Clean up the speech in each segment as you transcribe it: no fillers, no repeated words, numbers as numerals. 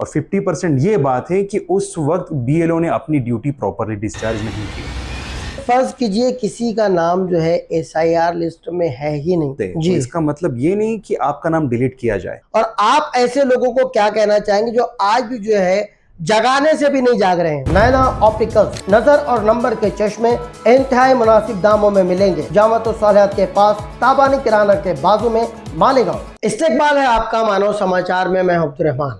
और 50% ये बात है कि उस वक्त बीएलओ ने अपनी ड्यूटी प्रॉपरली डिस्चार्ज नहीं की। फर्ज कीजिए किसी का नाम जो है एसआईआर लिस्ट में है ही नहीं तो इसका मतलब ये नहीं कि आपका नाम डिलीट किया जाए। और आप ऐसे लोगों को क्या कहना चाहेंगे जो आज भी जो है जगाने से भी नहीं जाग रहे हैं? नैना ऑप्टिकल्स, नजर और नंबर के चश्मे इंतहाई मुनासिब दामों में मिलेंगे। जामत सालियात के पास, ताबानी किराना के बाजू में, मालेगांव। इस्तेकबाल है आपका मानव समाचार में। मैं अब्दुर्रहमान।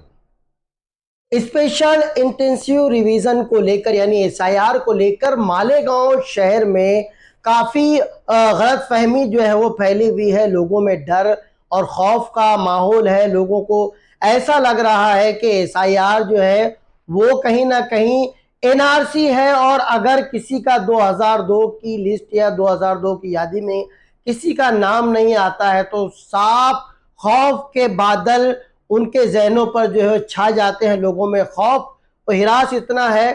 स्पेशल इंटेंसिव रिवीजन को लेकर यानी एसआईआर को लेकर मालेगांव शहर में काफी गलत फहमी जो है वो फैली हुई है। लोगों में डर और खौफ का माहौल है। लोगों को ऐसा लग रहा है कि एसआईआर जो है वो कहीं ना कहीं एनआरसी है, और अगर किसी का 2002 की लिस्ट या 2002 की यादी में किसी का नाम नहीं आता है तो साफ खौफ के बादल उनके जहनों पर जो है छा जाते हैं। लोगों में खौफ और हिरास इतना है।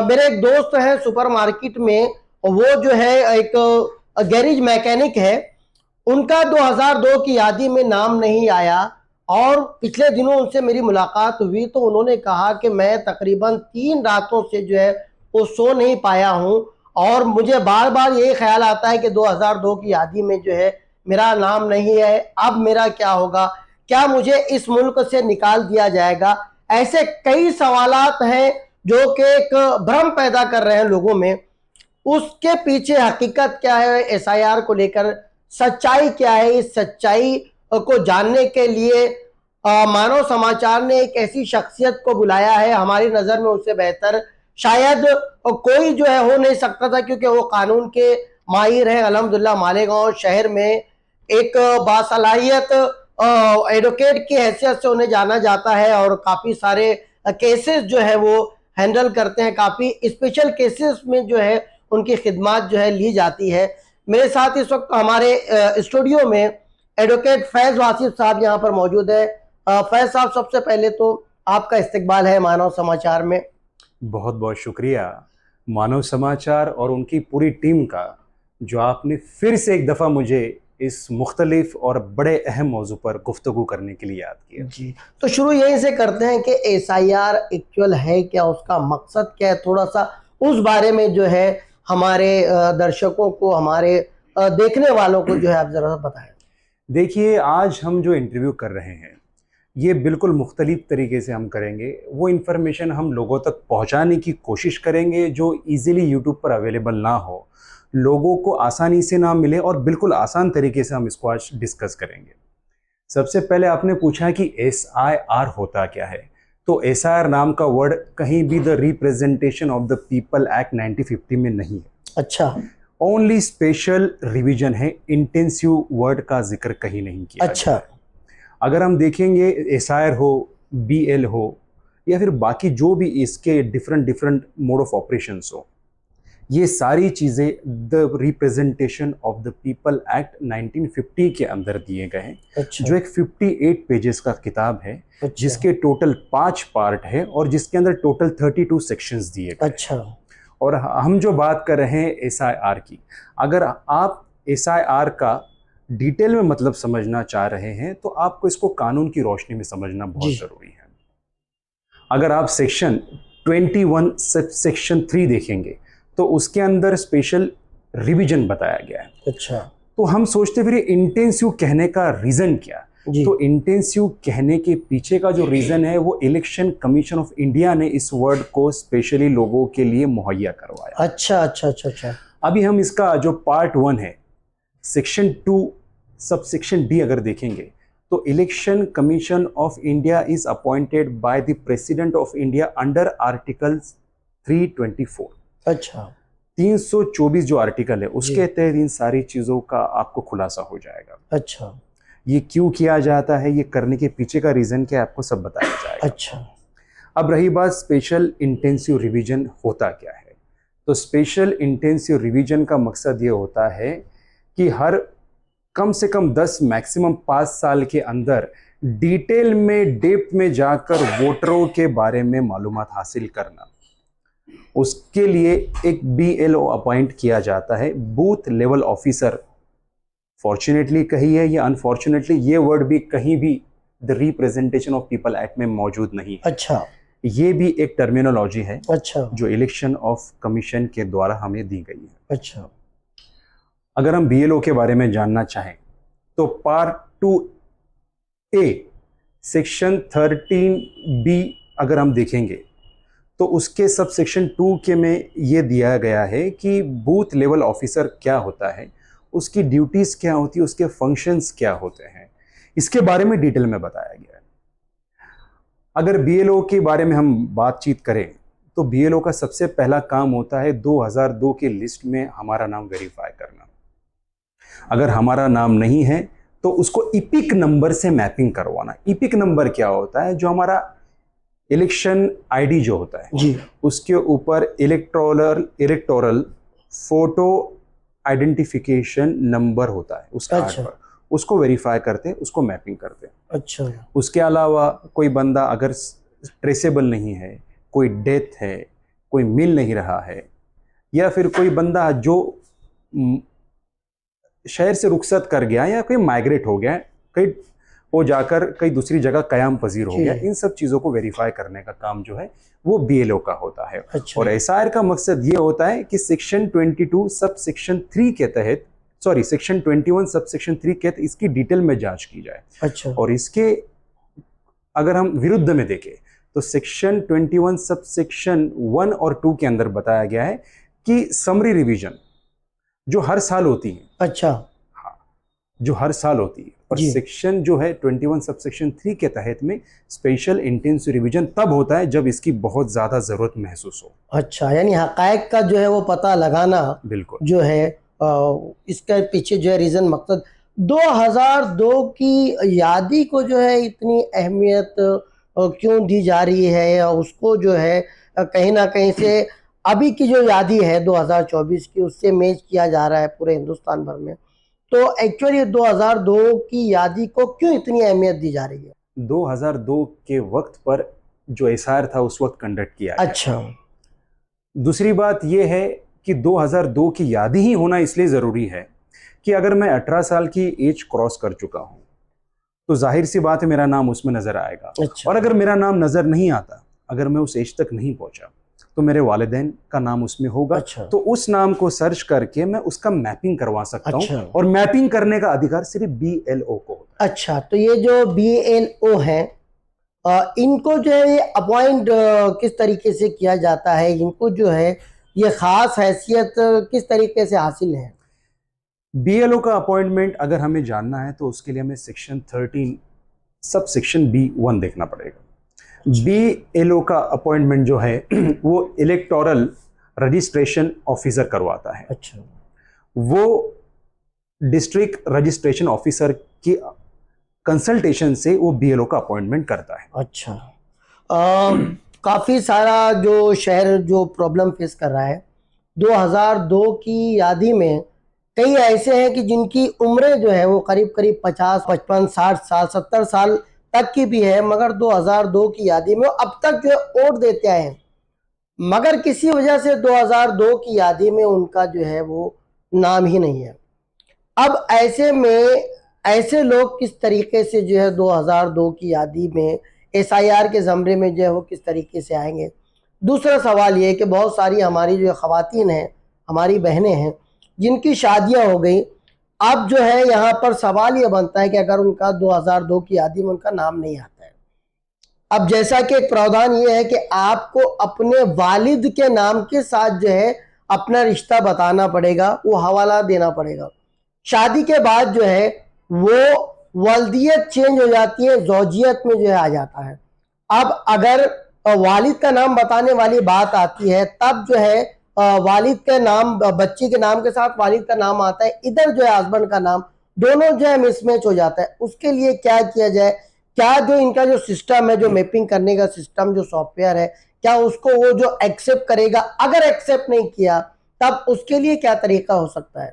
मेरे एक दोस्त हैं सुपरमार्केट में, वो जो है एक गैरेज मैकेनिक है। उनका 2002 की यादी में नाम नहीं आया, और पिछले दिनों उनसे मेरी मुलाकात हुई तो उन्होंने कहा कि मैं तकरीबन 3 रातों से जो है वो सो नहीं पाया हूं, और मुझे बार बार यही ख्याल आता है कि 2002 की यादी में जो है मेरा नाम नहीं है। अब मेरा क्या होगा? क्या मुझे इस मुल्क से निकाल दिया जाएगा? ऐसे कई सवालात हैं जो कि एक भ्रम पैदा कर रहे हैं लोगों में। उसके पीछे हकीकत क्या है एसआईआर को लेकर, सच्चाई क्या है? इस सच्चाई को जानने के लिए मानव समाचार ने एक ऐसी शख्सियत को बुलाया है। हमारी नज़र में उससे बेहतर शायद कोई जो है हो नहीं सकता था, क्योंकि वो कानून के माहिर हैं। अल्हम्दुलिल्लाह मालेगांव शहर में एक बासलाहियत एडवोकेट की हैसियत से उन्हें जाना जाता है, और काफ़ी सारे केसेस जो है वो हैंडल करते हैं। काफ़ी स्पेशल केसेस में जो है उनकी खिदमत जो है ली जाती है। मेरे साथ इस वक्त हमारे स्टूडियो में एडवोकेट फैज़ वासिफ साहब यहाँ पर मौजूद है। फैज़ साहब, सबसे पहले तो आपका इस्तकबाल है मानव समाचार में। बहुत बहुत शुक्रिया मानव समाचार और उनकी पूरी टीम का, जो आपने फिर से एक दफ़ा मुझे इस मुख्तलिफ और बड़े अहम मौजू पर गुफ्तगू करने के लिए याद किया। जी, तो शुरू यहीं से करते हैं कि एसआईआर एक्चुअल है क्या, उसका मकसद क्या है? थोड़ा सा उस बारे में जो है हमारे दर्शकों को, हमारे देखने वालों को जो है आप ज़रा बताएं। देखिए, आज हम जो इंटरव्यू कर रहे हैं ये बिल्कुल मुख्तलिफ तरीके से हम करेंगे। वो इन्फॉर्मेशन हम लोगों तक पहुंचाने की कोशिश करेंगे जो इजीली यूट्यूब पर अवेलेबल ना हो, लोगों को आसानी से ना मिले, और बिल्कुल आसान तरीके से हम इसको आज डिस्कस करेंगे। सबसे पहले आपने पूछा कि एसआईआर होता क्या है। तो एसआईआर नाम का वर्ड कहीं भी the representation of the people act 1950 में नहीं है। अच्छा, ओनली स्पेशल रिवीजन है, इंटेंसिव वर्ड का जिक्र कहीं नहीं किया। अच्छा, अगर हम देखेंगे एसआईआर हो, बीएल हो, या फिर बाकी जो भी इसके डिफरेंट मोड ऑफ ऑपरेशंस हो, ये सारी चीज़ें the representation of the people act 1950 के अंदर दिए गए हैं। अच्छा, जो एक 58 पेजेस का किताब है, अच्छा, जिसके टोटल 5 पार्ट है और जिसके अंदर टोटल 32 सेक्शंस दिए गए। अच्छा, और हम जो बात कर रहे हैं एसआईआर की, अगर आप एसआईआर का डिटेल में मतलब समझना चाह रहे हैं तो आपको इसको कानून की रोशनी में समझना बहुत ज़रूरी है। अगर आप सेक्शन 21 सेक्शन 3 देखेंगे तो उसके अंदर स्पेशल रिवीजन बताया गया है। अच्छा, तो हम सोचते फिर इंटेंसिव कहने का रीज़न क्या? तो इंटेंसिव कहने के पीछे का जो रीज़न है वो इलेक्शन कमीशन ऑफ इंडिया ने इस वर्ड को स्पेशली लोगों के लिए मुहैया करवाया। अच्छा, अच्छा, अच्छा, अच्छा। अभी हम इसका जो पार्ट 1 है, सेक्शन 2 सब सेक्शन डी अगर देखेंगे तो election commission of India is appointed by the president of India under article 324। अच्छा, 324 जो आर्टिकल है उसके तहत इन सारी चीज़ों का आपको खुलासा हो जाएगा। अच्छा, ये क्यों किया जाता है, ये करने के पीछे का रीज़न क्या है, आपको सब बताया जाएगा। अच्छा, अब रही बात स्पेशल इंटेंसिव रिवीजन होता क्या है। तो स्पेशल इंटेंसिव रिवीजन का मकसद ये होता है कि हर कम से कम 10 मैक्सिमम 5 साल के अंदर डिटेल में डेप्थ में जाकर वोटरों के बारे में मालूमात हासिल करना। उसके लिए एक बीएलओ अपॉइंट किया जाता है, बूथ लेवल ऑफिसर। फॉर्चुनेटली कही है या अनफॉर्चुनेटली, ये वर्ड भी कहीं भी the representation of people act में मौजूद नहीं है। अच्छा ये भी एक टर्मिनोलॉजी है अच्छा जो इलेक्शन ऑफ कमीशन के द्वारा हमें दी गई है। अच्छा अगर हम BLO के बारे में जानना चाहें तो पार्ट 2A सेक्शन 13B अगर हम देखेंगे तो उसके सब सेक्शन 2 के में ये दिया गया है कि बूथ लेवल ऑफिसर क्या होता है, उसकी ड्यूटीज़ क्या होती है, उसके फंक्शंस क्या होते हैं, इसके बारे में डिटेल में बताया गया है। अगर BLO के बारे में हम बातचीत करें तो BLO का सबसे पहला काम होता है 2002 की लिस्ट में हमारा नाम वेरीफाई करना। अगर हमारा नाम नहीं है तो उसको इपिक नंबर से मैपिंग करवाना। इपिक नंबर क्या होता है? जो हमारा इलेक्शन ID जो होता है जी, उसके ऊपर इलेक्टोरल फोटो आइडेंटिफिकेशन नंबर होता है उस कार्ड अच्छा। पर, उसको वेरीफाई करते हैं, उसको मैपिंग करते हैं। अच्छा उसके अलावा कोई बंदा अगर ट्रेसेबल नहीं है, कोई डेथ है, कोई मिल नहीं रहा है, या फिर कोई बंदा जो शहर से रुखसत कर गया या कोई माइग्रेट हो गया, कहीं वो जाकर कहीं दूसरी जगह कयाम पजीर हो जी। गया, इन सब चीज़ों को वेरीफाई करने का काम जो है वो BLO का होता है। अच्छा। और SIR का मकसद ये होता है कि सेक्शन 22 सब सेक्शन 3 के तहत, सॉरी सेक्शन 21 सब सेक्शन 3 के तहत इसकी डिटेल में जांच की जाए। अच्छा और इसके अगर हम विरुद्ध में देखें तो सेक्शन 21 सब सेक्शन 1 और 2 के अंदर बताया गया है कि समरी रिवीजन जो हर साल होती है, अच्छा जो हर साल होती है, और जी। सेक्शन जो है 21 सब सेक्शन 3 के तहत में स्पेशल इंटेंसिव रिवीजन तब होता है जब इसकी बहुत ज़्यादा ज़रूरत महसूस हो। अच्छा, यानी हकायक का जो है वो पता लगाना बिल्कुल जो है इसके पीछे जो है रीज़न मकसद 2002 की यादी को जो है इतनी अहमियत क्यों दी जा रही है, या उसको जो है कहीं ना कहीं से अभी की जो यादी है 2024 की उससे मैच किया जा रहा है पूरे हिंदुस्तान भर में। तो एक्चुअली 2002 की यादी को क्यों इतनी अहमियत दी जा रही है? 2002 के वक्त पर जो SIR था उस वक्त कंडक्ट किया गया। अच्छा दूसरी बात यह है कि 2002 की यादी ही होना इसलिए ज़रूरी है कि अगर मैं 18 साल की एज क्रॉस कर चुका हूँ तो जाहिर सी बात है मेरा नाम उसमें नज़र आएगा। अच्छा और अगर मेरा नाम नज़र नहीं आता, अगर मैं उस एज तक नहीं पहुँचा, तो मेरे वालिदैन का नाम उसमें होगा। अच्छा तो उस नाम को सर्च करके मैं उसका मैपिंग करवा सकता हूँ। अच्छा और मैपिंग करने का अधिकार सिर्फ BLO को होता अच्छा, तो ये जो BLO हैं इनको जो है ये अपॉइंट किस तरीके से किया जाता है, इनको जो है ये खास हैसियत किस तरीके से हासिल है? है। BLO का अपॉइंटमेंट अगर हमें जानना है तो उसके लिए हमें सेक्शन 13 सब सेक्शन B1 देखना पड़ेगा। BLO का अपॉइंटमेंट जो है वो इलेक्टोरल रजिस्ट्रेशन ऑफिसर करवाता है। अच्छा वो डिस्ट्रिक्ट रजिस्ट्रेशन ऑफिसर की कंसल्टेशन से वो BLO का अपॉइंटमेंट करता है। अच्छा काफ़ी सारा जो शहर जो प्रॉब्लम फेस कर रहा है 2002 की यादी में कई ऐसे हैं कि जिनकी उम्रें जो है वो करीब करीब 50, 55, 60 साल, 70 साल तक की भी है, मगर 2002 की यादी में वो अब तक जो है वोट देते आए हैं, मगर किसी वजह से 2002 की यादी में उनका जो है वो नाम ही नहीं है। अब ऐसे में ऐसे लोग किस तरीके से जो है 2002 की यादी में SIR के ज़मरे में जो है वो किस तरीके से आएंगे? दूसरा सवाल ये है कि बहुत सारी हमारी जो ख़वातीन हैं, हमारी बहनें हैं जिनकी शादियां हो गई, अब जो है यहाँ पर सवाल ये बनता है कि अगर उनका 2002 की यादी में उनका नाम नहीं आता है, अब जैसा कि एक प्रावधान ये है कि आपको अपने वालिद के नाम के साथ जो है अपना रिश्ता बताना पड़ेगा, वो हवाला देना पड़ेगा। शादी के बाद जो है वो वल्दियत चेंज हो जाती है, ज़ौजियत में जो है आ जाता है। अब अगर वालिद का नाम बताने वाली बात आती है तब जो है वालिद के नाम बच्ची के नाम के साथ वालिद का नाम आता है, इधर जो है हस्बैंड का नाम, दोनों जो है मिसमैच हो जाता है। उसके लिए क्या किया जाए? क्या जो इनका जो सिस्टम है, जो मैपिंग करने का सिस्टम, जो सॉफ्टवेयर है, क्या उसको वो जो एक्सेप्ट करेगा? अगर एक्सेप्ट नहीं किया तब उसके लिए क्या तरीका हो सकता है?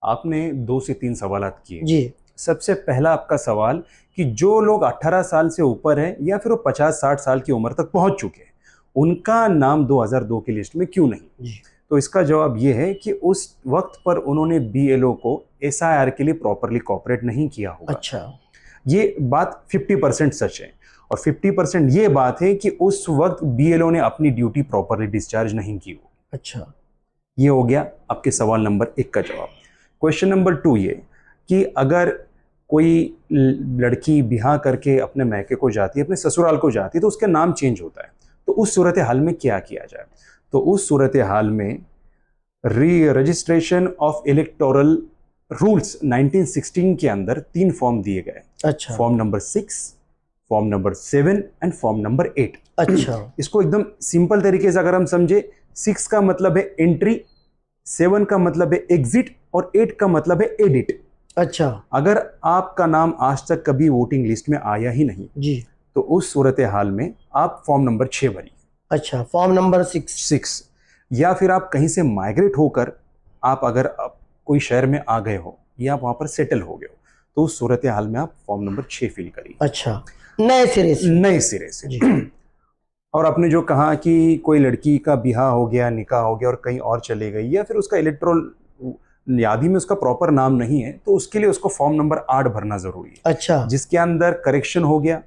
आपने 2 से 3 सवालात किए। जी सबसे पहला आपका सवाल कि जो लोग 18 साल से ऊपर हैं या फिर वो 50-60 साल की उम्र तक पहुंच चुके हैं, उनका नाम 2002 की लिस्ट में क्यों नहीं? जी तो इसका जवाब ये है कि उस वक्त पर उन्होंने BLO को SIR के लिए प्रॉपरली कोऑपरेट नहीं किया होगा। अच्छा ये बात 50% सच है, और 50% ये बात है कि उस वक्त बीएलओ ने अपनी ड्यूटी प्रॉपरली डिस्चार्ज नहीं की हो। अच्छा। ये हो गया आपके सवाल नंबर 1 का जवाब। क्वेश्चन नंबर 2 ये कि अगर कोई लड़की ब्याह करके अपने मैके को जाती है, अपने ससुराल को जाती है, तो उसका नाम चेंज होता है, तो उस सूरत हाल में क्या किया जाए? तो उस सूरत हाल में रजिस्ट्रेशन ऑफ इलेक्टोरल रूल्स 1916 के अंदर 3 फॉर्म दिए गए। अच्छा। Form number 6, form number 7 and form number 8। अच्छा। इसको एकदम सिंपल तरीके से अगर हम समझे, 6 का मतलब है एंट्री, 7 का मतलब है एग्जिट, और 8 का मतलब है एडिट। अच्छा अगर आपका नाम आज तक कभी वोटिंग लिस्ट में आया ही नहीं जी। तो उस सूरत हाल में आप फॉर्म नंबर 6 भरिए। अच्छा, फॉर्म नंबर 6। या फिर आप कहीं से माइग्रेट होकर आप अगर आप कोई शहर में आ गए हो या आप वहां पर सेटल हो गए हो, तो उस सूरत हाल में आप फॉर्म नंबर 6 फिल करिए। अच्छा, नए सिरे से। जी। और आपने जो कहा कि कोई लड़की का ब्याह हो गया, निकाह हो गया और कहीं और चले गई, या फिर उसका इलेक्टोरल यादी में उसका प्रॉपर नाम नहीं है, तो उसके लिए उसको फॉर्म नंबर 8 भरना जरूरी है। अच्छा। जिसके अंदर करेक्शन हो गया,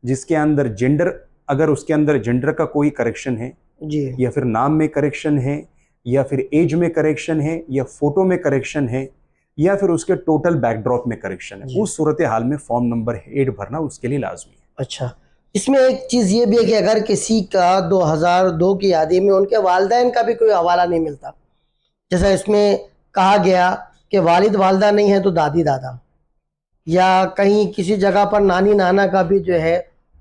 जिसके अंदर जेंडर, अगर उसके अंदर जेंडर का कोई करेक्शन है जी। या फिर नाम में करेक्शन है या फिर एज में करेक्शन है या फोटो में करेक्शन है या फिर उसके टोटल बैकड्रॉप में करेक्शन है, उस सूरत हाल में फॉर्म नंबर 8 भरना उसके लिए लाजमी है। अच्छा, इसमें एक चीज़ ये भी है कि अगर किसी का 2002 की यादी में उनके वालिदैन का भी कोई हवाला नहीं मिलता, जैसा इसमें कहा गया कि वालिद वालदा नहीं है तो दादी दादा, या कहीं किसी जगह पर नानी नाना का भी जो है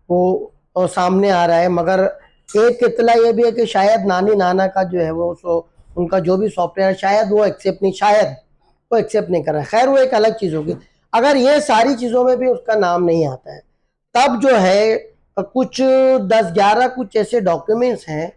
वो सामने आ रहा है, मगर एक इत्तला ये भी है कि शायद नानी नाना का जो है वो उनका जो भी सॉफ्टवेयर है शायद वो एक्सेप्ट नहीं कर रहा है। खैर, वो एक अलग चीज़ होगी। अगर ये सारी चीज़ों में भी उसका नाम नहीं आता है, तब जो है कुछ 10-11 कुछ ऐसे डॉक्यूमेंट्स हैं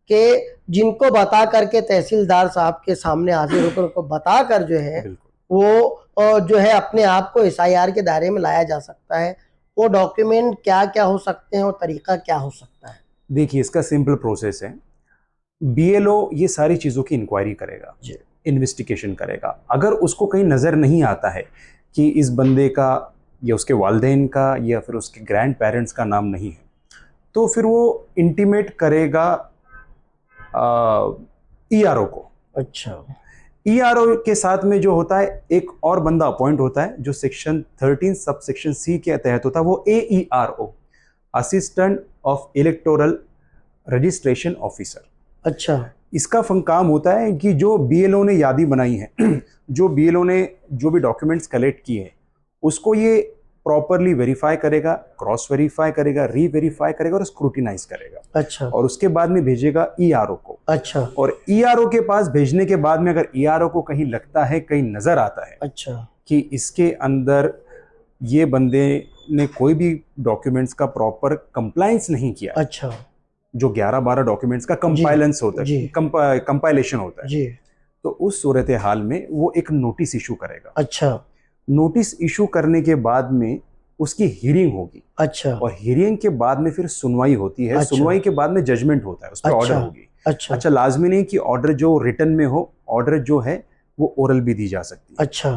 कि जिनको बता करके तहसीलदार साहब के सामने हाजिर होकर उनको बता कर जो है वो जो है अपने आप को एसआईआर के दायरे में लाया जा सकता है। वो डॉक्यूमेंट क्या क्या हो सकते हैं और तरीका क्या हो सकता है? देखिए, इसका सिंपल प्रोसेस है। बीएलओ ये सारी चीज़ों की इंक्वायरी करेगा, इन्वेस्टिगेशन करेगा। अगर उसको कहीं नज़र नहीं आता है कि इस बंदे का या उसके वालिदैन का या फिर उसके ग्रैंड पेरेंट्स का नाम नहीं है, तो फिर वो इंटीमेट करेगा ईआरओ को। अच्छा। ईआरओ के साथ में जो होता है एक और बंदा अपॉइंट होता है जो सेक्शन 13 सब सेक्शन सी के तहत होता है, वो AERO, assistant of electoral registration officer. अच्छा। इसका काम होता है कि जो बीएलओ ने यादी बनाई है जो बीएलओ ने जो भी डॉक्यूमेंट्स कलेक्ट किए हैं उसको ये प्रॉपरली वेरीफाई करेगा, क्रॉस वेरीफाई करेगा, री वेरीफाई करेगा और स्क्रूटिनाइज करेगा। अच्छा। और उसके बाद में भेजेगा ईआरओ को। अच्छा। और ईआरओ के पास भेजने के बाद में अगर ईआरओ को कहीं लगता है, कहीं नजर आता है अच्छा कि इसके अंदर ये बंदे ने कोई भी डॉक्यूमेंट्स का प्रॉपर कंप्लायंस नहीं किया, अच्छा, जो 11-12 डॉक्यूमेंट्स का कंपाइलेंस होता है, कंपाइलेशन होता है जी, तो उस सूरत हाल में वो एक नोटिस इशू करेगा। अच्छा, नोटिस इशू करने के बाद में उसकी हियरिंग होगी। अच्छा, और हियरिंग के बाद में फिर सुनवाई होती है। अच्छा, सुनवाई के बाद में जजमेंट होता है, उस पर ऑर्डर होगी। अच्छा, अच्छा, लाजमी नहीं कि ऑर्डर जो रिटन में हो, ऑर्डर जो है वो ओरल भी दी जा सकती है। अच्छा।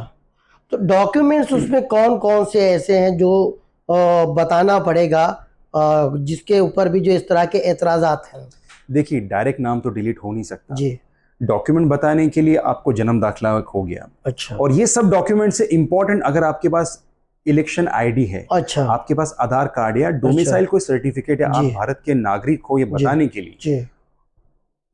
तो डॉक्यूमेंट्स उसमें कौन कौन से ऐसे हैं जो बताना पड़ेगा, जिसके ऊपर भी जो इस तरह के एतराज़ात हैं? देखिए, डायरेक्ट नाम तो डिलीट हो नहीं सकता। जी। डॉक्यूमेंट बताने के लिए आपको जन्म दाखिला हो गया। अच्छा। और ये सब डॉक्यूमेंट से इंपॉर्टेंट, अगर आपके पास इलेक्शन आईडी है, अच्छा। आपके पास आधार कार्ड या डोमिसाइल कोई सर्टिफिकेट है, आप जी। भारत के नागरिक हो ये बताने के लिए, जी।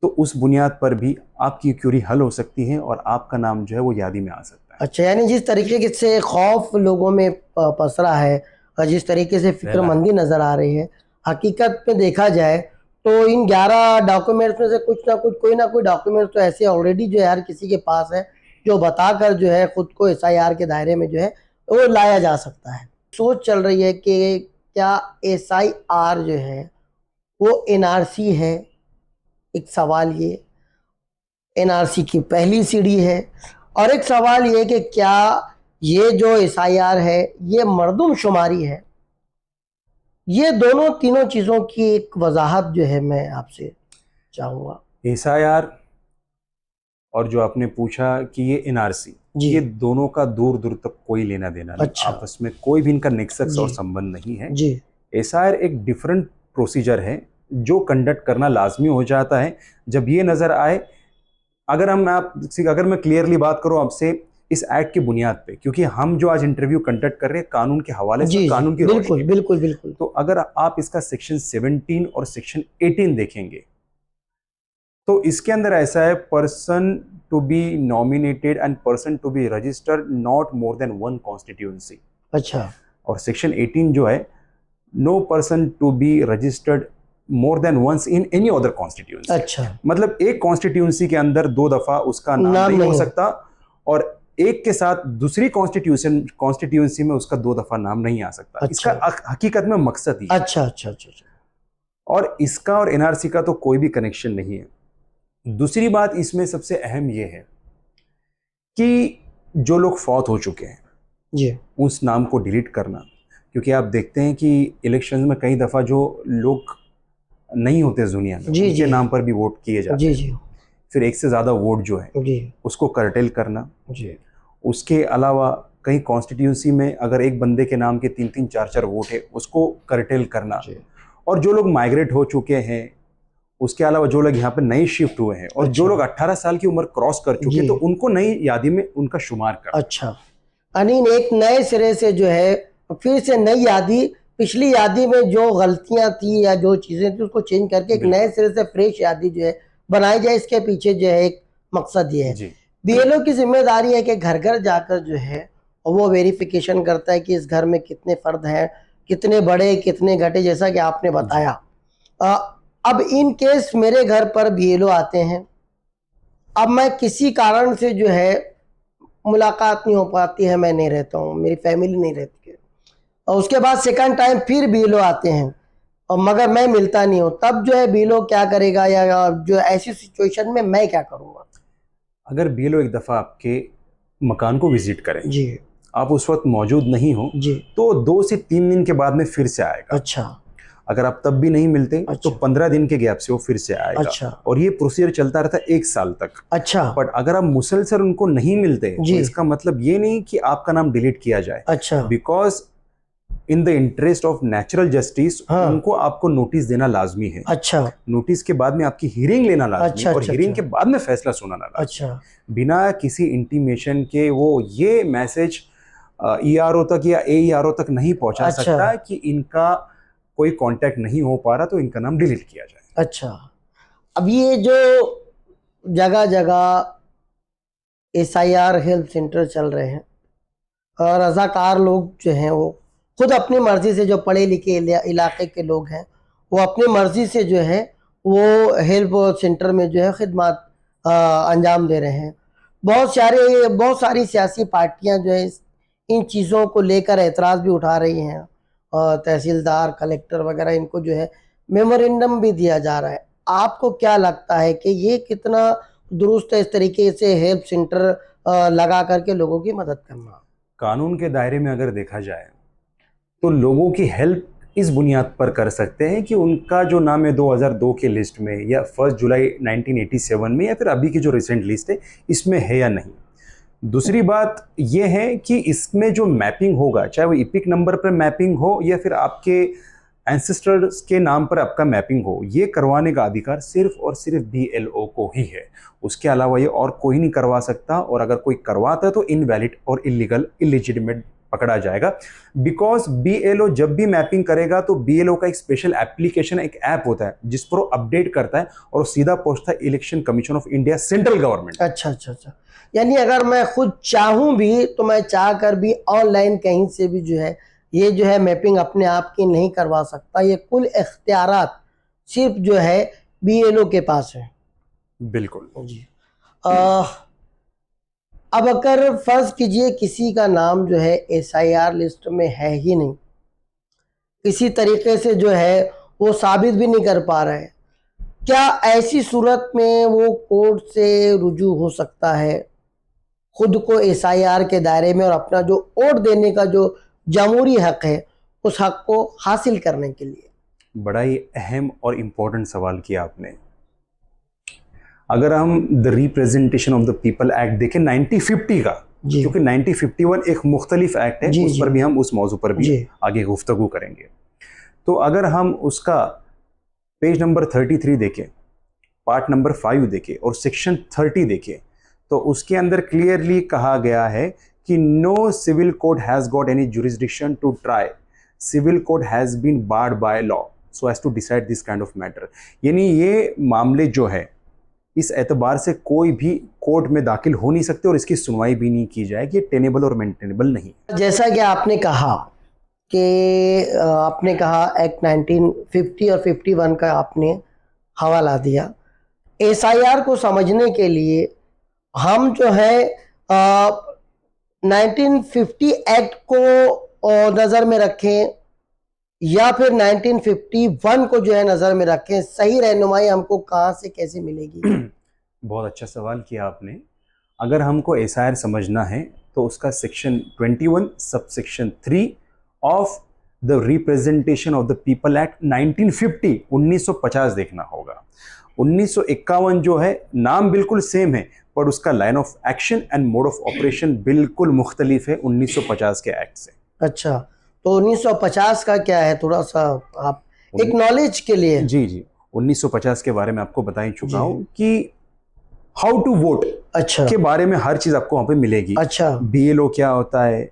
तो उस बुनियाद पर भी आपकी क्यूरी हल हो सकती है और आपका नाम जो है वो यादी में आ सकता है। अच्छा, यानी जिस तरीके से खौफ लोगों में पसरा है और जिस तरीके से फिक्रमंदी नज़र आ रही है, हकीकत में देखा जाए तो इन 11 डॉक्यूमेंट्स में से कुछ ना कुछ, कोई ना कोई डॉक्यूमेंट्स तो ऐसे ऑलरेडी जो है हर किसी के पास है, जो बताकर जो है ख़ुद को एसआईआर के दायरे में जो है वो लाया जा सकता है। सोच चल रही है कि क्या एसआईआर जो है वो एनआरसी है? एक सवाल ये, एनआरसी की पहली सीढ़ी है। और एक सवाल ये कि क्या ये जो एसआईआर है ये मर्दमशुमारी है? ये दोनों तीनों चीज़ों की एक वजाहत जो है मैं आपसे चाहूँगा। एसआईआर और जो आपने पूछा कि ये एनआरसी, जी। ये दोनों का दूर दूर तक कोई लेना देना नहीं, अच्छा। आपस में कोई भी इनका नेक्सस और जी। संबंध नहीं है। जी। एसआईआर एक डिफरेंट प्रोसीजर है जो कंडक्ट करना लाजमी हो जाता है जब ये नजर आए। अगर मैं क्लियरली बात करूं आपसे इस एक्ट की बुनियाद पे, क्योंकि हम जो आज इंटरव्यू कंडक्ट कर रहे हैं कानून के हवाले से जी। और जी कानून की रोशनी बिल्कुल में, बिल्कुल बिल्कुल। तो अगर आप इसका सेक्शन 17 और सेक्शन 18 देखेंगे तो इसके अंदर ऐसा है, person to be nominated and person to be registered not more than one constituency. अच्छा। और सेक्शन 18 जो है, no person to be registered more than once in any other constituency. अच्छा। मतलब एक कॉन्स्टिट्यूएंसी के अंदर 2 दफा उसका नाम नाम नहीं हो नहीं। सकता, और एक के साथ दूसरी कॉन्स्टिट्यूएंसी में उसका 2 दफा नाम नहीं आ सकता। अच्छा। इसका हकीकत में मकसद ही है। अच्छा अच्छा अच्छा अच्छा। और इसका और एनआरसी का तो कोई भी कनेक्शन नहीं है। दूसरी बात इसमें सबसे अहम यह है कि जो लोग फौत हो चुके हैं जी। उस नाम को डिलीट करना, क्योंकि आप देखते हैं कि इलेक्शंस में कई दफ़ा जो लोग नहीं होते इस दुनिया में जी उनके जी नाम पर भी वोट किए जाते जी हैं। जी फिर एक से ज़्यादा वोट जो है जी उसको कर्टेल करना। जी उसके अलावा कहीं कॉन्स्टिट्यूंसी में अगर एक बंदे के नाम के 3-3 4-4 वोट है उसको कर्टेल करना। जी। और जो लोग माइग्रेट हो चुके हैं, उसके अलावा जो लोग यहाँ पे नए शिफ्ट हुए हैं और जो अच्छा। लोग 18 साल की उम्र क्रॉस कर चुके हैं जी। तो उनको नई यादी में उनका शुमार कर। अच्छा, यानी एक नए सिरे से जो है फिर से नई यादी, पिछली यादी में जो गलतियां थी या जो चीजें थी उसको चेंज करके एक नए सिरे से फ्रेश यादी जो है बनाई जाए, इसके पीछे जो है एक मकसद ये है। जी। बीएलओ की जिम्मेदारी है कि घर घर जाकर जो है वो वेरिफिकेशन करता है कि इस घर में कितने फर्द हैं, कितने बड़े कितने घटे, जैसा कि आपने बताया। अब इन केस मेरे घर पर बीएलओ आते हैं, अब मैं किसी कारण से जो है मुलाकात नहीं हो पाती है, मैं नहीं रहता हूँ, मेरी फैमिली नहीं रहती है, और उसके बाद सेकंड टाइम फिर बीएलओ आते हैं और मगर मैं मिलता नहीं हूँ, तब जो है बीएलओ क्या करेगा, या जो ऐसी सिचुएशन में मैं क्या करूँगा? अगर बीएलओ एक दफ़ा आपके मकान को विजिट करें, जी आप उस वक्त मौजूद नहीं हो, जी। तो 2 से 3 दिन के बाद में फिर से आएगा। अच्छा अगर आप तब भी नहीं मिलते तो अच्छा 15 दिन के गैप से वो फिर से आएगा। अच्छा और ये प्रोसीजर चलता रहता है 1 साल तक। अच्छा बट अगर आप मुसलसल उनको नहीं मिलते तो जी। इसका मतलब ये नहीं कि आपका नाम डिलीट किया जाए, अच्छा because in the interest of natural justice हाँ। उनको आपको नोटिस देना लाजमी है। अच्छा नोटिस के बाद में आपकी हियरिंग लेना लाजमी अच्छा है और अच्छा हियरिंग के अच्छा बाद में फैसला सुनाना लाजमी। अच्छा बिना किसी इंटीमेशन के वो ये मैसेज ईआरओ तक या एईआरओ तक नहीं पहुंचा अच्छा सकता कि इनका कोई कांटेक्ट नहीं हो पा रहा तो इनका नाम डिलीट किया जाए। अच्छा। अब ये जो जगह जगह एसआईआर हेल्प सेंटर चल रहे हैं, और रजाकार लोग जो हैं वो खुद अपनी मर्जी से, जो पढ़े लिखे इलाके के लोग हैं वो अपनी मर्जी से जो है वो हेल्प सेंटर में जो है खिदमत अंजाम दे रहे हैं। बहुत सारी सियासी पार्टियां जो है इन चीज़ों को लेकर एतराज़ भी उठा रही हैं, और तहसीलदार कलेक्टर वगैरह इनको जो है मेमोरेंडम भी दिया जा रहा है। आपको क्या लगता है कि ये कितना दुरुस्त है इस तरीके से हेल्प सेंटर लगा करके लोगों की मदद करना? कानून के दायरे में अगर देखा जाए तो लोगों की हेल्प इस बुनियाद पर कर सकते हैं कि उनका जो नाम है 2002 के लिस्ट में या 1 जुलाई 1987 में या फिर अभी की जो रिसेंट लिस्ट है इसमें है या नहीं। दूसरी बात यह है कि इसमें जो मैपिंग होगा, चाहे वो इपिक नंबर पर मैपिंग हो या फिर आपके एंसेस्टर्स के नाम पर आपका मैपिंग हो, ये करवाने का अधिकार सिर्फ और सिर्फ बीएलओ को ही है। उसके अलावा ये और कोई नहीं करवा सकता, और अगर कोई करवाता है तो इनवैलिड और इलीगल इलिजिटिमेट पकड़ा जाएगा। बिकॉज बीएलओ जब भी मैपिंग करेगा तो बीएलओ का एक स्पेशल एप्लीकेशन, एक ऐप होता है जिस पर वो अपडेट करता है और वो सीधा पहुंचता है election commission of India, central government. अच्छा अच्छा अच्छा। यानी अगर मैं खुद चाहूँ भी तो मैं चाह कर भी ऑनलाइन कहीं से भी जो है ये जो है मैपिंग अपने आप की नहीं करवा सकता, ये कुल इख्तियारात सिर्फ जो है बीएलओ के पास है। बिल्कुल जी। अब अगर फर्ज कीजिए किसी का नाम जो है एसआईआर लिस्ट में है ही नहीं, किसी तरीके से जो है वो साबित भी नहीं कर पा रहा है, क्या ऐसी सूरत में वो कोर्ट से रुजू हो सकता है खुद को एसआईआर के दायरे में और अपना जो वोट देने का जो जमहूरी हक है उस हक को हासिल करने के लिए? बड़ा ही अहम और इम्पोर्टेंट सवाल किया आपने। अगर हम the representation of the people act देखें 1950 का, जी क्योंकि 1951 एक मुख्तलिफ एक्ट है, जी उस जी पर भी हम उस मौजू पर भी जी आगे गुफ्तगू करेंगे। तो अगर हम उसका पेज नंबर 33 देखें, पार्ट नंबर 5 देखें और सेक्शन 30 देखें, तो उसके अंदर क्लियरली कहा गया है कि no civil court has got any jurisdiction to try, civil court has been barred by law so as to decide this kind of matter. यानी ये मामले जो है इस एतबार से कोई भी कोर्ट में दाखिल हो नहीं सकते और इसकी सुनवाई भी नहीं की जाएगी, ये टेनेबल और मेंटेनेबल नहीं। जैसा कि आपने कहा कि आपने कहा एक्ट 1950 और 51 का आपने हवाला दिया। एसआईआर को समझने के लिए हम जो है 1950 एक्ट को नज़र में रखें या फिर 1951 को जो है नज़र में रखें, सही रहनुमाई हमको कहाँ से कैसे मिलेगी? बहुत अच्छा सवाल किया आपने। अगर हमको एसआईआर समझना है तो उसका section 21 sub section 3 of the representation of the people act 1950 1950 देखना होगा। 1951 जो है नाम बिल्कुल सेम है पर उसका line of action and mode of operation बिल्कुल मुख्तलिफ है 1950 के एक्ट से। अच्छा, तो 1950 का क्या है, थोड़ा सा आप एक नॉलेज के लिए। जी जी, 1950 के बारे में आपको बता ही चुका जी। हूँ कि हाउ टू वोट अच्छा के बारे में हर चीज आपको वहां पे मिलेगी। अच्छा बीएलओ क्या होता है,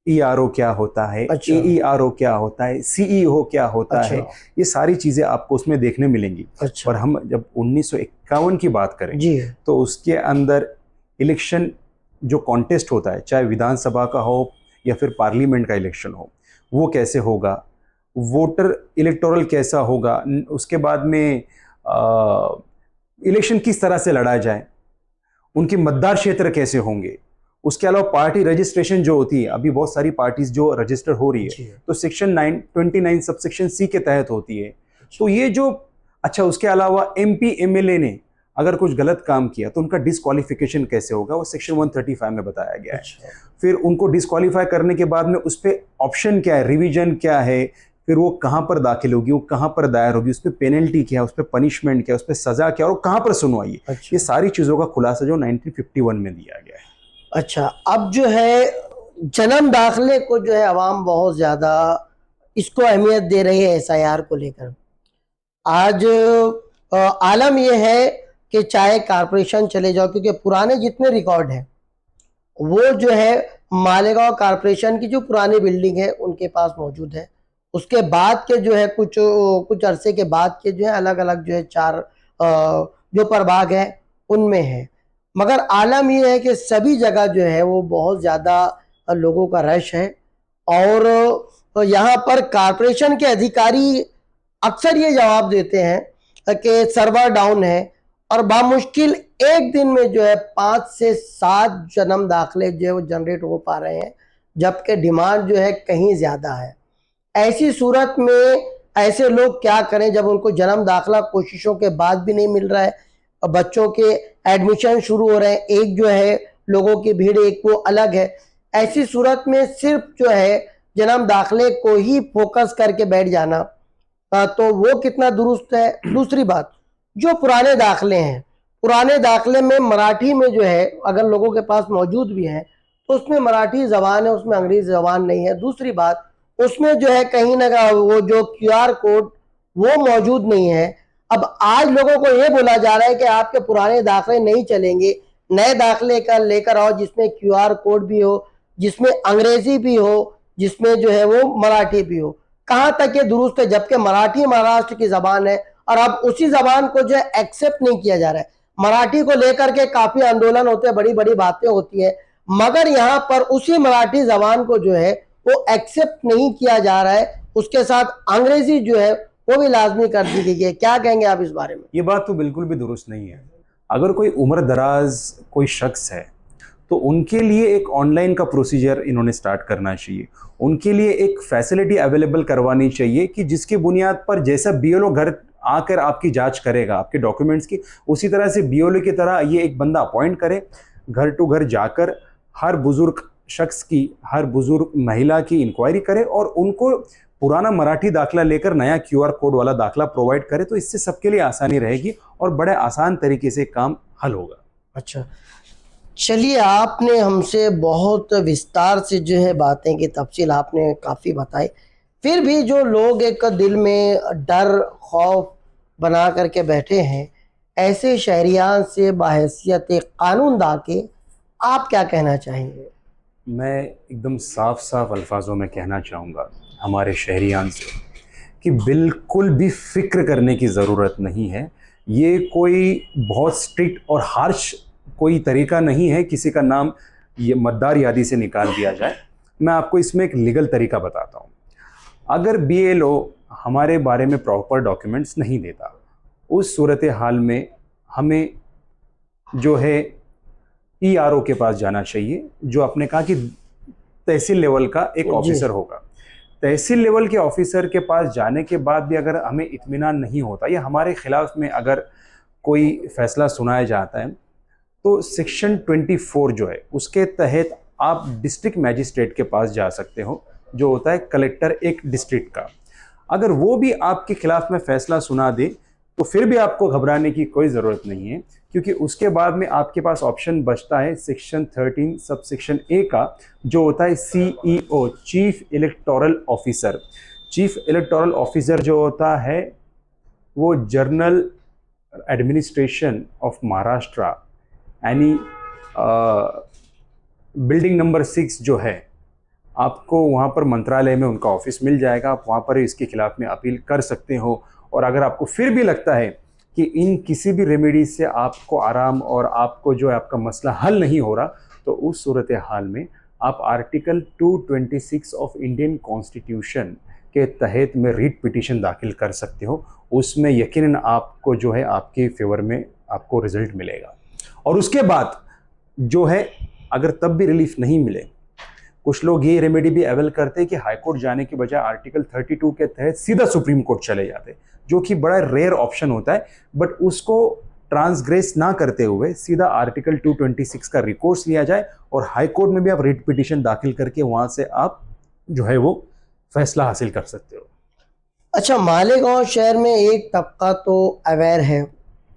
ईआरओ क्या होता है, अच्छा। एईआरओ क्या होता है, सीईओ क्या होता अच्छा है, ये सारी चीजें आपको उसमें देखने मिलेंगी। अच्छा पर हम जब 1951 की बात करें जी तो उसके अंदर इलेक्शन जो कॉन्टेस्ट होता है, चाहे विधानसभा का हो या फिर पार्लियामेंट का इलेक्शन हो, वो कैसे होगा, वोटर इलेक्टोरल कैसा होगा, उसके बाद में इलेक्शन किस तरह से लड़ा जाए, उनके मतदार क्षेत्र कैसे होंगे, उसके अलावा पार्टी रजिस्ट्रेशन जो होती है, अभी बहुत सारी पार्टीज जो रजिस्टर हो रही जी। है तो सेक्शन 29 सबसेक्शन सी के तहत होती है। तो ये जो अच्छा, उसके अलावा एमपी एमएलए ने अगर कुछ गलत काम किया तो उनका डिस्क्वालिफिकेशन कैसे होगा, वो सेक्शन 135 में बताया गया है। अच्छा फिर उनको डिस्क्वालीफाई करने के बाद में उस पर ऑप्शन क्या है, रिवीजन क्या है, फिर वो कहाँ पर दाखिल होगी, वो कहाँ पर दायर होगी, उस पर पेनल्टी क्या है, उस पर पनिशमेंट क्या है, उस पर सजा क्या है और वो कहाँ पर सुनवाई है, अच्छा ये सारी चीज़ों का खुलासा जो 1951 में दिया गया है। अच्छा। अब जो है जन्म दाखिले को जो है अवाम बहुत ज़्यादा इसको अहमियत दे रही है एसआईआर को लेकर। आज आलम यह है कि चाहे कारपोरेशन चले जाओ, क्योंकि पुराने जितने रिकॉर्ड हैं वो जो है मालेगांव कारपोरेशन की जो पुरानी बिल्डिंग है उनके पास मौजूद है। उसके बाद के जो है कुछ अरसे के बाद के जो है अलग अलग जो है 4 जो प्रभाग हैं उनमें है। मगर आलम यह है कि सभी जगह जो है वो बहुत ज़्यादा लोगों का रश है और यहाँ पर कारपोरेशन के अधिकारी अक्सर ये जवाब देते हैं कि सर्वर डाउन है और बामुश्किल एक दिन में जो है 5 से 7 जन्म दाखिले जो है वो जनरेट हो पा रहे हैं, जबकि डिमांड जो है कहीं ज़्यादा है। ऐसी सूरत में ऐसे लोग क्या करें जब उनको जन्म दाखिला कोशिशों के बाद भी नहीं मिल रहा है और बच्चों के एडमिशन शुरू हो रहे हैं, एक जो है लोगों की भीड़ एक वो अलग है। ऐसी सूरत में सिर्फ जो है जन्म दाखिले को ही फोकस करके बैठ जाना तो वो कितना दुरुस्त है। दूसरी बात, जो पुराने दाखिले हैं, पुराने दाखिले में मराठी में जो है अगर लोगों के पास मौजूद भी है तो उसमें मराठी ज़बान है, उसमें अंग्रेजी ज़बान नहीं है। दूसरी बात, उसमें जो है कहीं ना वो जो क्यूआर कोड वो मौजूद नहीं है। अब आज लोगों को ये बोला जा रहा है कि आपके पुराने दाखिले नहीं चलेंगे, नए दाखिले का लेकर आओ जिसमें क्यूआर कोड भी हो, जिसमें अंग्रेजी भी हो, जिसमें जो है वो मराठी भी हो। कहाँ तक ये दुरुस्त है, जबकि मराठी महाराष्ट्र की ज़बान है और अब उसी ज़बान को जो है एक्सेप्ट नहीं किया जा रहा है। मराठी को लेकर के काफ़ी आंदोलन होते हैं, बड़ी बड़ी बातें होती हैं, मगर यहाँ पर उसी मराठी ज़बान को जो है वो एक्सेप्ट नहीं किया जा रहा है, उसके साथ अंग्रेजी जो है वो भी लाजमी कर दी गई है। क्या कहेंगे आप इस बारे में? ये बात तो बिल्कुल भी दुरुस्त नहीं है। अगर कोई उम्र दराज कोई शख्स है तो उनके लिए एक ऑनलाइन का प्रोसीजर इन्होंने स्टार्ट करना चाहिए, उनके लिए एक फैसिलिटी अवेलेबल करवानी चाहिए कि जिसकी बुनियाद पर जैसा बीएलओ घर आकर आपकी जांच करेगा आपके डॉक्यूमेंट्स की, उसी तरह से बीएलओ की तरह ये एक बंदा अपॉइंट करे, घर टू घर जाकर हर बुजुर्ग शख्स की, हर बुजुर्ग महिला की इंक्वायरी करे और उनको पुराना मराठी दाखला लेकर नया क्यूआर कोड वाला दाखला प्रोवाइड करे, तो इससे सबके लिए आसानी रहेगी और बड़े आसान तरीके से काम हल होगा। अच्छा, चलिए, आपने हमसे बहुत विस्तार से जो है बातें की तफसील आपने काफ़ी बताई। फिर भी जो लोग एक दिल में डर, खौफ बना कर के बैठे हैं, ऐसे शहरियान से बाहैसियत कानूनदा के आप क्या कहना चाहेंगे? मैं एकदम साफ साफ अल्फाजों में कहना चाहूँगा हमारे शहरियान से कि बिल्कुल भी फ़िक्र करने की ज़रूरत नहीं है। ये कोई बहुत स्ट्रिक्ट और हार्श कोई तरीका नहीं है किसी का नाम ये मतदार यादी से निकाल दिया जाए। मैं आपको इसमें एक लीगल तरीका बताता हूँ। अगर बीएलओ हमारे बारे में प्रॉपर डॉक्यूमेंट्स नहीं देता, उस सूरत हाल में हमें जो है ईआरओ के पास जाना चाहिए, जो आपने कहा कि तहसील लेवल का एक जी। ऑफिसर होगा। तहसील लेवल के ऑफिसर के पास जाने के बाद भी अगर हमें इत्मीनान नहीं होता या हमारे खिलाफ में अगर कोई फैसला सुनाया जाता है, तो सेक्शन 24 जो है उसके तहत आप डिस्ट्रिक्ट मैजिस्ट्रेट के पास जा सकते हो, जो होता है कलेक्टर एक डिस्ट्रिक्ट का। अगर वो भी आपके खिलाफ में फैसला सुना दे तो फिर भी आपको घबराने की कोई ज़रूरत नहीं है, क्योंकि उसके बाद में आपके पास ऑप्शन बचता है सेक्शन 13 सब सेक्शन ए का, जो होता है CEO, chief electoral officer. Chief electoral officer जो होता है वो जनरल एडमिनिस्ट्रेशन ऑफ महाराष्ट्र यानी बिल्डिंग नंबर 6 जो है, आपको वहाँ पर मंत्रालय में उनका ऑफिस मिल जाएगा। आप वहाँ पर इसके खिलाफ में अपील कर सकते हो। और अगर आपको फिर भी लगता है कि इन किसी भी रेमेडी से आपको आराम और आपको जो है आपका मसला हल नहीं हो रहा, तो उस सूरत हाल में आप आर्टिकल 226 ऑफ इंडियन कॉन्स्टिट्यूशन के तहत में रीट पिटीशन दाखिल कर सकते हो। उसमें यकीनन आपको जो है आपके फेवर में आपको रिजल्ट मिलेगा। और उसके बाद जो है अगर तब भी रिलीफ नहीं मिले, कुछ लोग ये रेमेडी भी अवेल करते हैं कि हाई कोर्ट जाने के बजाय आर्टिकल 32 के तहत सीधा सुप्रीम कोर्ट चले जाते, जो कि बड़ा रेयर ऑप्शन होता है। बट उसको ट्रांसग्रेस ना करते हुए सीधा आर्टिकल 226 का रिकोर्स लिया जाए और हाई कोर्ट में भी आप रिट पिटीशन दाखिल करके वहां से आप जो है वो फैसला हासिल कर सकते हो। अच्छा, मालेगांव शहर में एक तबका तो अवेयर है,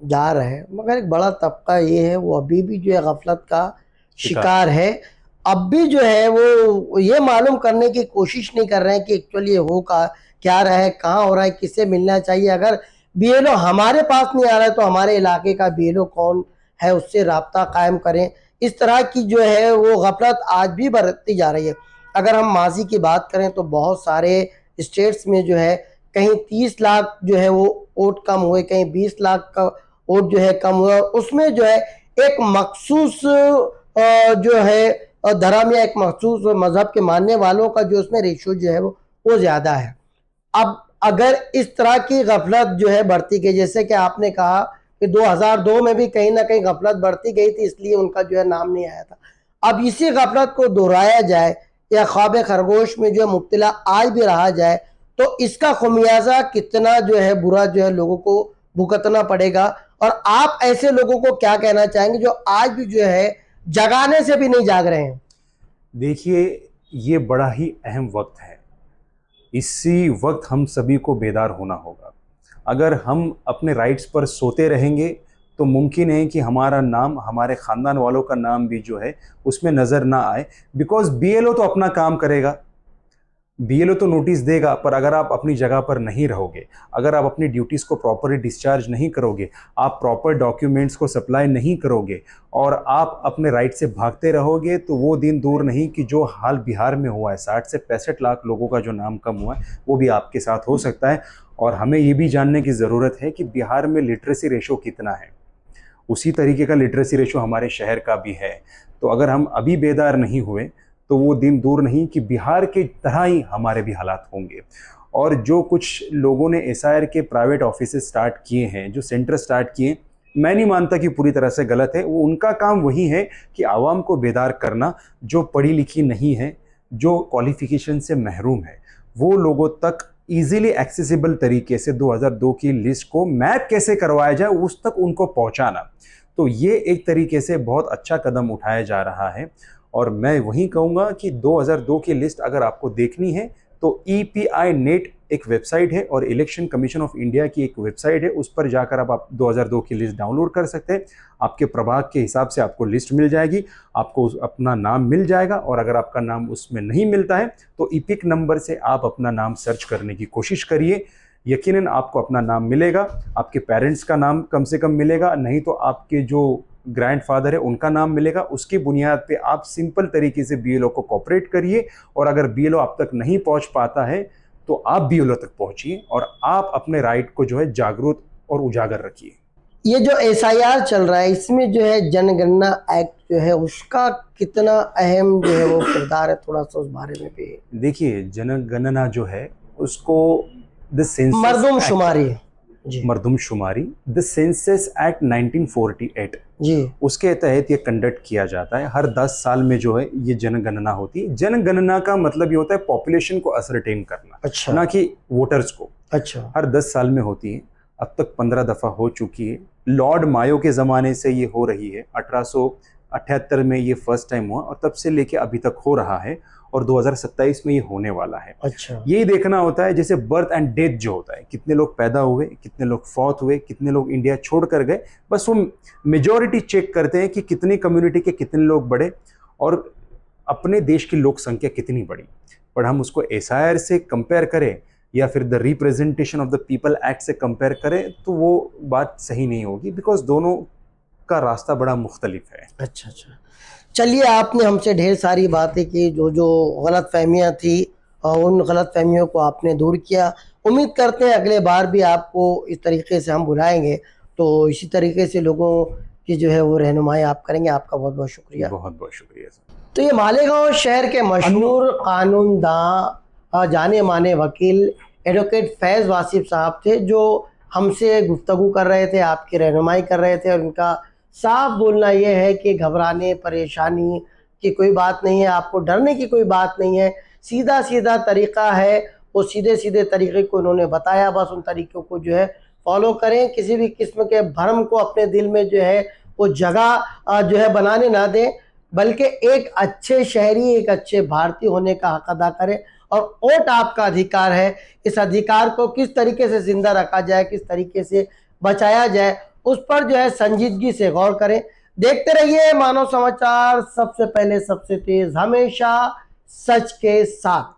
जा रहा है, मगर एक बड़ा तबका ये है वो अभी भी जो है गफलत का शिकार है। अब भी जो है वो ये मालूम करने की कोशिश नहीं कर रहे हैं कि एक्चुअली ये हो का क्या रहा है, कहाँ हो रहा है, किससे मिलना चाहिए। अगर बीएलओ हमारे पास नहीं आ रहा है तो हमारे इलाके का बीएलओ कौन है उससे राब्ता कायम करें। इस तरह की जो है वो गफलत आज भी बरतती जा रही है। अगर हम माजी की बात करें तो बहुत सारे स्टेट्स में जो है कहीं 30 लाख जो है वो वोट कम हुए, कहीं 20 लाख का वोट जो है कम हुआ। उसमें जो है एक मखसूस जो है धर्म या एक मखसूस मजहब के मानने वालों का जो उसमें रेशो जो है वो ज़्यादा है। अब अगर इस तरह की गफलत जो है बढ़ती गई, जैसे कि आपने कहा कि 2002 में भी कहीं ना कहीं गफलत बढ़ती गई थी, इसलिए उनका जो है नाम नहीं आया था। अब इसी गफलत को दोहराया जाए या ख्वाब खरगोश में जो है मुब्तला आज भी रहा जाए, तो इसका खुमियाजा कितना जो है बुरा जो है लोगों को भुगतना पड़ेगा। और आप ऐसे लोगों को क्या कहना चाहेंगे जो आज भी जो है जगाने से भी नहीं जाग रहे हैं? देखिए, ये बड़ा ही अहम वक्त है। इसी वक्त हम सभी को बेदार होना होगा। अगर हम अपने राइट्स पर सोते रहेंगे तो मुमकिन है कि हमारा नाम, हमारे ख़ानदान वालों का नाम भी जो है उसमें नज़र ना आए। बिकॉज बीएलओ तो अपना काम करेगा, बीएलओ तो नोटिस देगा, पर अगर आप अपनी जगह पर नहीं रहोगे, अगर आप अपनी ड्यूटीज़ को प्रॉपरली डिस्चार्ज नहीं करोगे, आप प्रॉपर डॉक्यूमेंट्स को सप्लाई नहीं करोगे और आप अपने राइट से भागते रहोगे, तो वो दिन दूर नहीं कि जो हाल बिहार में हुआ है, 60 से 65 लाख लोगों का जो नाम कम हुआ है, वो भी आपके साथ हो सकता है। और हमें ये भी जानने की ज़रूरत है कि बिहार में लिटरेसी रेशो कितना है, उसी तरीके का लिटरेसी रेशो हमारे शहर का भी है। तो अगर हम अभी बेदार नहीं हुए तो वो दिन दूर नहीं कि बिहार के तरह ही हमारे भी हालात होंगे। और जो कुछ लोगों ने एसआईआर के प्राइवेट ऑफिसेज स्टार्ट किए हैं, जो सेंटर स्टार्ट किए, मैं नहीं मानता कि पूरी तरह से गलत है। वो उनका काम वही है कि आवाम को बेदार करना, जो पढ़ी लिखी नहीं है, जो क्वालिफिकेशन से महरूम है, वो लोगों तक ईजिली एक्सेसिबल तरीके से 2002 की लिस्ट को मैप कैसे करवाया जाए उस तक उनको पहुंचाना। तो ये एक तरीके से बहुत अच्छा कदम उठाया जा रहा है। और मैं वही कहूँगा कि 2002 की लिस्ट अगर आपको देखनी है तो EPI नेट एक वेबसाइट है और इलेक्शन कमीशन ऑफ इंडिया की एक वेबसाइट है, उस पर जाकर आप 2002 की लिस्ट डाउनलोड कर सकते हैं। आपके प्रभाग के हिसाब से आपको लिस्ट मिल जाएगी, आपको अपना नाम मिल जाएगा। और अगर आपका नाम उसमें नहीं मिलता है तो ईपिक नंबर से आप अपना नाम सर्च करने की कोशिश करिए, यकीनन आपको अपना नाम मिलेगा। आपके पेरेंट्स का नाम कम से कम मिलेगा, नहीं तो आपके जो ग्रैंडफादर है उनका नाम मिलेगा। उसकी बुनियाद पे आप सिंपल तरीके से बीएलओ को कोऑपरेट करिए, और अगर बीएलओ आप तक नहीं पहुंच पाता है तो आप बीएलओ तक पहुंचिए और आप अपने राइट को जो है जागरूक और उजागर रखिए। ये जो एसआईआर चल रहा है, इसमें जो है जनगणना एक्ट जो है उसका कितना अहम जो है वो किरदार है, थोड़ा सा उस बारे में भी। देखिए, जनगणना जो है उसको द सेंसस मरदमशुमारी जी, मरदमशुमारी द सेंसस एक्ट 1948 जी, उसके तहत ये कंडक्ट किया जाता है। हर 10 साल में जो है ये जनगणना होती है। जनगणना का मतलब ये होता है पॉपुलेशन को असरटेन करना, अच्छा, ना कि वोटर्स को। अच्छा, हर 10 साल में होती है, अब तक 15 दफ़ा हो चुकी है। लॉर्ड मायो के ज़माने से ये हो रही है, 1878 में ये फर्स्ट टाइम हुआ और तब से लेके अभी तक हो रहा है, और 2027 में ये होने वाला है। अच्छा, यही देखना होता है जैसे बर्थ एंड डेथ जो होता है, कितने लोग पैदा हुए, कितने लोग फौत हुए, कितने लोग इंडिया छोड़ कर गए, बस वो मेजॉरिटी चेक करते हैं कि कितनी कम्युनिटी के कितने लोग बढ़े और अपने देश की लोक संख्या कितनी बढ़ी। पर हम उसको एसआईआर से कंपेयर करें या फिर the representation of the people act से कंपेयर करें तो वो बात सही नहीं होगी, बिकॉज दोनों का रास्ता बड़ा मुख्तलिफ है। अच्छा, अच्छा। चलिए, आपने हमसे ढेर सारी बातें की, जो जो गलत फहमियाँ थी और उन गलत फहमियों को आपने दूर किया। उम्मीद करते हैं अगले बार भी आपको इस तरीके से हम बुलाएंगे, तो इसी तरीके से लोगों की जो है वो रहनुमाई आप करेंगे। आपका बहुत बहुत शुक्रिया। बहुत बहुत शुक्रिया सर। तो ये मालेगांव शहर के मशहूर कानूनदां, जाने माने वकील एडवोकेट फैज़ वासिफ साहब थे, जो हमसे गुफ्तगू कर रहे थे, आपकी रहनुमाई कर रहे थे। और उनका साफ बोलना ये है कि घबराने परेशानी की कोई बात नहीं है, आपको डरने की कोई बात नहीं है। सीधा सीधा तरीक़ा है, वो सीधे सीधे तरीक़े को उन्होंने बताया, बस उन तरीक़ों को जो है फॉलो करें। किसी भी किस्म के भ्रम को अपने दिल में जो है वो जगह जो है बनाने ना दें, बल्कि एक अच्छे शहरी, एक अच्छे भारतीय होने का हक अदा करें। और वोट आपका अधिकार है, इस अधिकार को किस तरीके से जिंदा रखा जाए, किस तरीके से बचाया जाए, उस पर जो है संजीदगी से गौर करें। देखते रहिए मानव समाचार, सबसे पहले सबसे तेज, हमेशा सच के साथ।